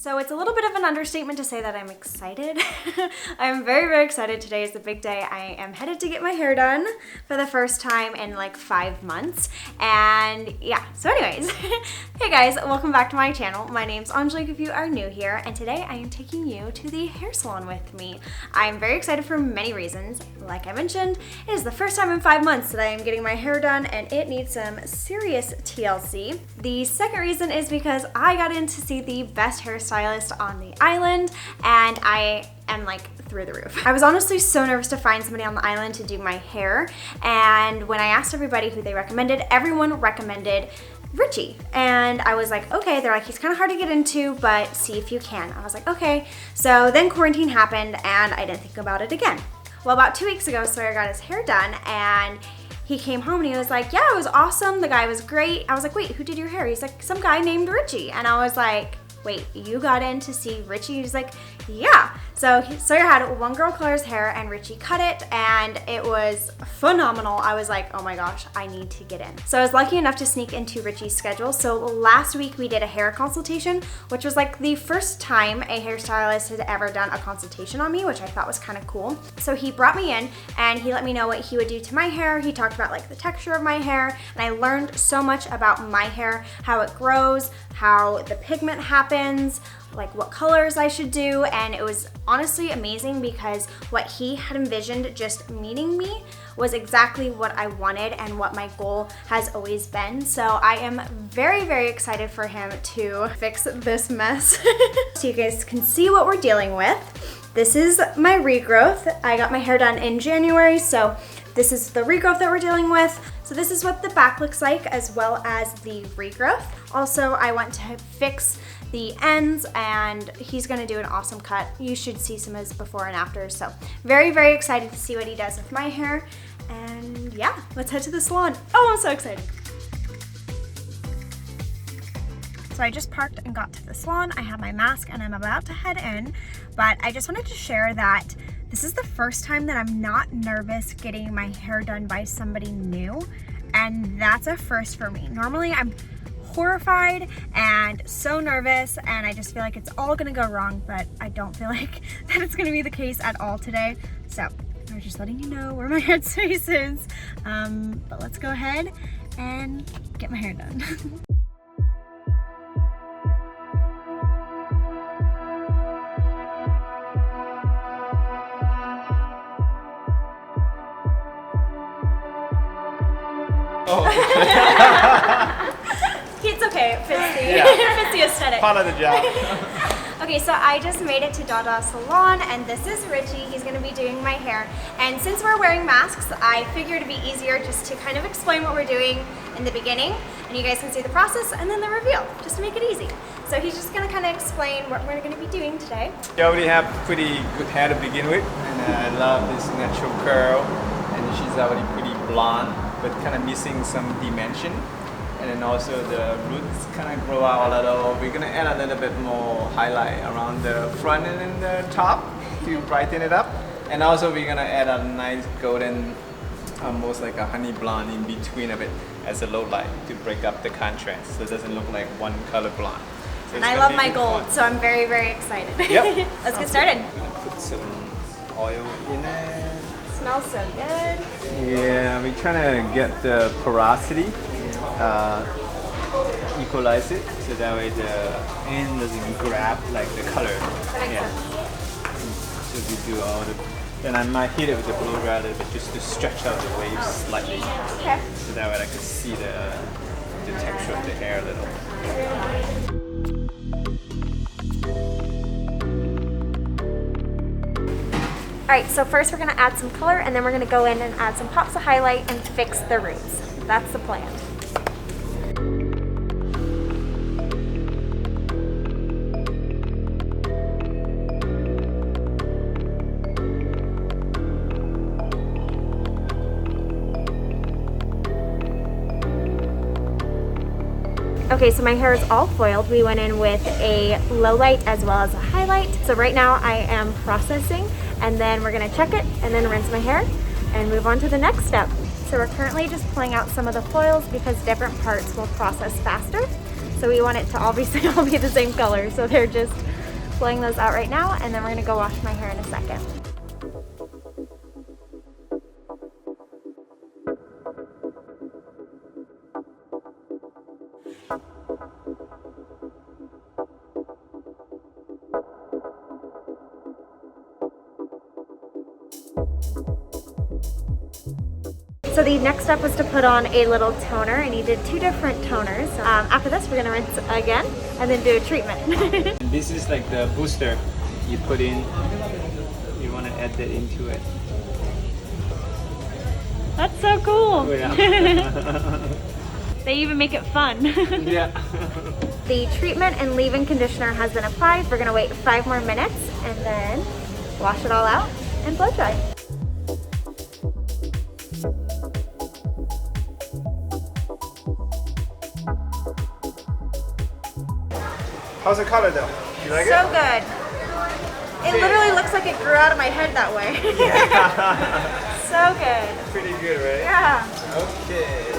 So it's a little bit of an understatement to say that I'm excited. I'm very, very excited. Today is the big day. I am headed to get my hair done for the first time in like 5 months. And yeah, so anyways, hey guys, welcome back to my channel. My name's Angelique if you are new here, and today I am taking you to the hair salon with me. I'm very excited for many reasons. Like I mentioned, it is the first time in 5 months that I am getting my hair done, and it needs some serious TLC. The second reason is because I got in to see the best hairstylist on the island, and I am like through the roof. I was honestly so nervous to find somebody on the island to do my hair, and when I asked everybody who they recommended, everyone recommended Richie. And I was like, okay, they're like, he's kind of hard to get into, but see if you can. I was like, okay. So then quarantine happened and I didn't think about it again. Well, about 2 weeks ago, Sawyer got his hair done and he came home and he was like, yeah, it was awesome. The guy was great. I was like, wait, who did your hair? He's like, some guy named Richie. And I was like, wait, you got in to see Richie? He's like, yeah. So Sawyer had one girl color his hair and Richie cut it, and it was phenomenal. I was like, oh my gosh, I need to get in. So I was lucky enough to sneak into Richie's schedule. So last week we did a hair consultation, which was like the first time a hairstylist had ever done a consultation on me, which I thought was kind of cool. So he brought me in and he let me know what he would do to my hair. He talked about like the texture of my hair, and I learned so much about my hair, how it grows, how the pigment happens, like what colors I should do, and it was honestly amazing because what he had envisioned just meeting me was exactly what I wanted and what my goal has always been. So I am very, very excited for him to fix this mess. So you guys can see what we're dealing with. This is my regrowth. I got my hair done in January, so this is the regrowth that we're dealing with. So this is what the back looks like as well as the regrowth. Also, I went to fix the ends and he's gonna do an awesome cut. You should see some of his before and after. So very, very excited to see what he does with my hair. And yeah, let's head to the salon. Oh, I'm so excited. So I just parked and got to the salon. I have my mask and I'm about to head in, but I just wanted to share that this is the first time that I'm not nervous getting my hair done by somebody new, and that's a first for me. Normally I'm horrified and so nervous, and I just feel like it's all gonna go wrong, but I don't feel like that it's gonna be the case at all today. So I'm just letting you know where my headspace is, but let's go ahead and get my hair done. Oh. It's okay, it fits the aesthetic. Part of the job. Okay, so I just made it to DaDa Salon, and this is Richie. He's gonna be doing my hair. And since we're wearing masks, I figured it'd be easier just to kind of explain what we're doing in the beginning, and you guys can see the process and then the reveal, just to make it easy. So he's just gonna kind of explain what we're gonna be doing today. You already have pretty good hair to begin with, and I love this natural curl, and she's already pretty blonde, but kind of missing some dimension. And then also the roots kind of grow out a little. We're gonna add a little bit more highlight around the front and in the top to brighten it up. And also we're gonna add a nice golden, almost like a honey blonde in between of it as a low light to break up the contrast so it doesn't look like one color blonde. So and I love my gold, so I'm very, very excited. Yep. Let's get started. I'm gonna put some oil in it. Smells so good. Yeah, we're trying to get the porosity, equalize it, so that way the end doesn't grab like the color. That makes sense. So we do all the, then I might hit it with the blow dryer a little bit just to stretch out the waves slightly. Okay. So that way I can see the texture of the hair a little. All right, so first we're gonna add some color, and then we're gonna go in and add some pops of highlight and fix the roots. That's the plan. Okay, so my hair is all foiled. We went in with a low light as well as a highlight. So right now I am processing, and then we're gonna check it and then rinse my hair and move on to the next step. So we're currently just pulling out some of the foils because different parts will process faster. So we want it to obviously all be the same color, so they're just blowing those out right now, and then we're gonna go wash my hair in a second. So the next step was to put on a little toner. I needed 2 different toners. After this, we're gonna rinse again and then do a treatment. This is like the booster you put in. You want to add that into it. That's so cool. Oh, yeah. They even make it fun. Yeah. The treatment and leave-in conditioner has been applied. We're gonna wait 5 more minutes and then wash it all out and blow dry. How's the color though? You like it? So good. It literally looks like it grew out of my head that way. So good. Pretty good, right? Yeah. Okay.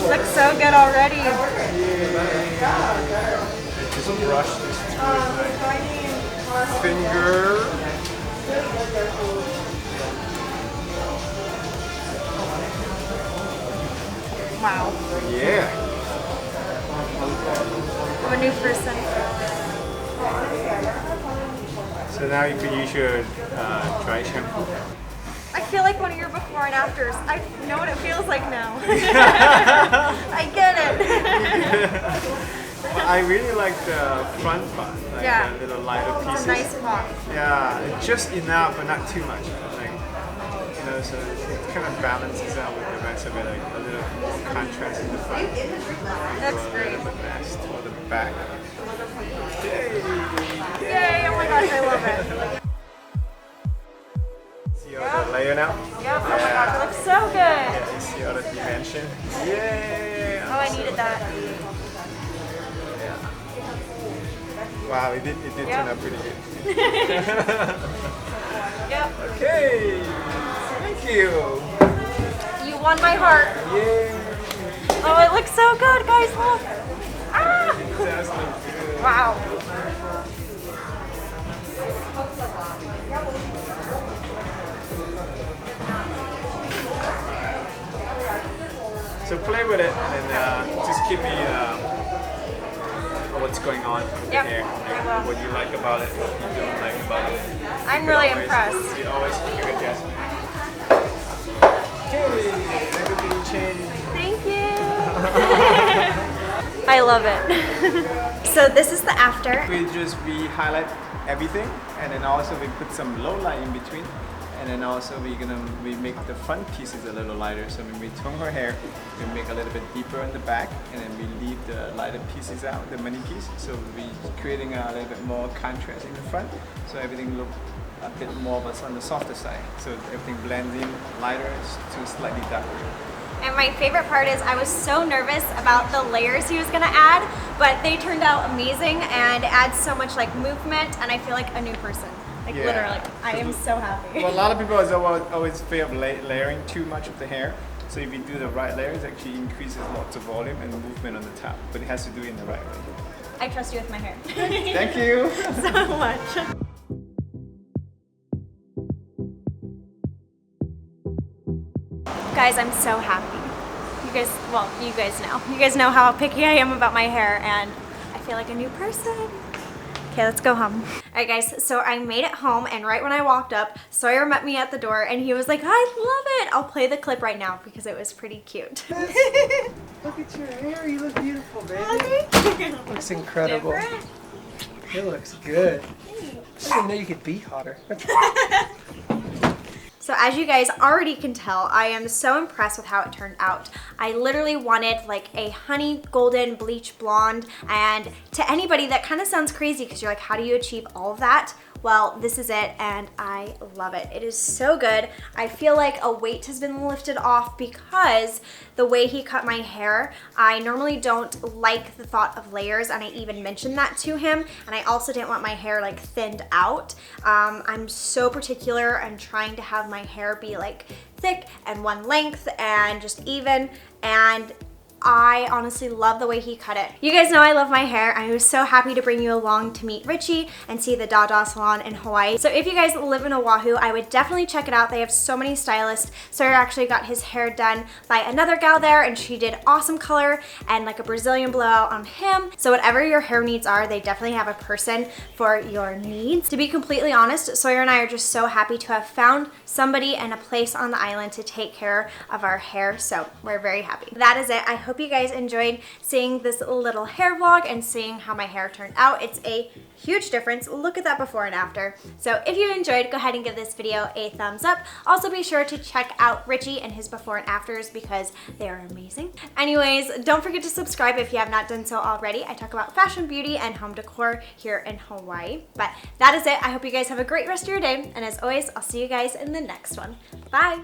Looks so good already. Just brush this through my finger. Wow. Yeah. I'm a new person. So now you can use your dry shampoo. I feel like one of your before and afters. I know what it feels like now. I get it. Well, I really like the front part, like Yeah. the little lighter It's pieces. a nice pop. Yeah, just enough, but not too much. Like, you know, so it kind of balances out with the rest of it, like a little more contrast in the front. That's A great. little bit less for the back. Yay! Yay, oh my gosh, I love it. See all the layer now? Yep, oh my gosh, it looks so good. Yeah, you see all the dimension? Yay! Oh, I needed that. Yeah. Wow, it did Yep. turn out pretty good. Yep. Okay, thank you. You won my heart. Yay! Oh, it looks so good, guys, look. Ah! It does look good. Wow. So play with it and just keep me what's going on with Yep, the hair. I Like, will. what you like about it, what you don't like about it. I'm You really can impressed. You always make an adjustment. Okay, everything changed. Thank you. I love it. So this is the after. We highlight everything, and then also we put some low light in between, and then also we make the front pieces a little lighter. So when we tone her hair, we make a little bit deeper in the back, and then we leave the lighter pieces out, the money piece. So we creating a little bit more contrast in the front, so everything look a bit more of us on the softer side. So everything blends in lighter to slightly darker. And my favorite part is I was so nervous about the layers he was gonna add, but they turned out amazing and add so much like movement, and I feel like a new person. Like Yeah. literally, I am so happy. Well, a lot of people always fear of layering too much of the hair. So if you do the right layers, it actually increases lots of volume and movement on the top, but it has to do it in the right way. I trust you with my hair. Thank you. So much. Guys, I'm so happy. You guys know how picky I am about my hair, and I feel like a new person. Okay, let's go home. All right, guys, so I made it home, and right when I walked up, Sawyer met me at the door, and he was like, I love it. I'll play the clip right now because it was pretty cute. Look at your hair, you look beautiful, baby. Looks incredible. Different. It looks good. I didn't know you could be hotter. So as you guys already can tell, I am so impressed with how it turned out. I literally wanted like a honey golden bleach blonde, and to anybody that kind of sounds crazy because you're like, how do you achieve all of that? Well, this is it and I love it. It is so good. I feel like a weight has been lifted off because the way he cut my hair, I normally don't like the thought of layers, and I even mentioned that to him, and I also didn't want my hair like thinned out. I'm so particular and trying to have my hair be like thick and one length and just even, and I honestly love the way he cut it. You guys know I love my hair. I was so happy to bring you along to meet Richie and see the DaDa Salon in Hawaii. So if you guys live in Oahu, I would definitely check it out. They have so many stylists. Sawyer actually got his hair done by another gal there, and she did awesome color and like a Brazilian blowout on him. So whatever your hair needs are, they definitely have a person for your needs. To be completely honest, Sawyer and I are just so happy to have found somebody and a place on the island to take care of our hair. So we're very happy. That is it. I hope you guys enjoyed seeing this little hair vlog and seeing how my hair turned out. It's a huge difference. Look at that before and after. So if you enjoyed, go ahead and give this video a thumbs up. Also be sure to check out Richie and his before and afters because they are amazing. Anyways, don't forget to subscribe if you have not done so already. I talk about fashion, beauty, and home decor here in Hawaii. But that is it. I hope you guys have a great rest of your day. And as always, I'll see you guys in the next one. Bye.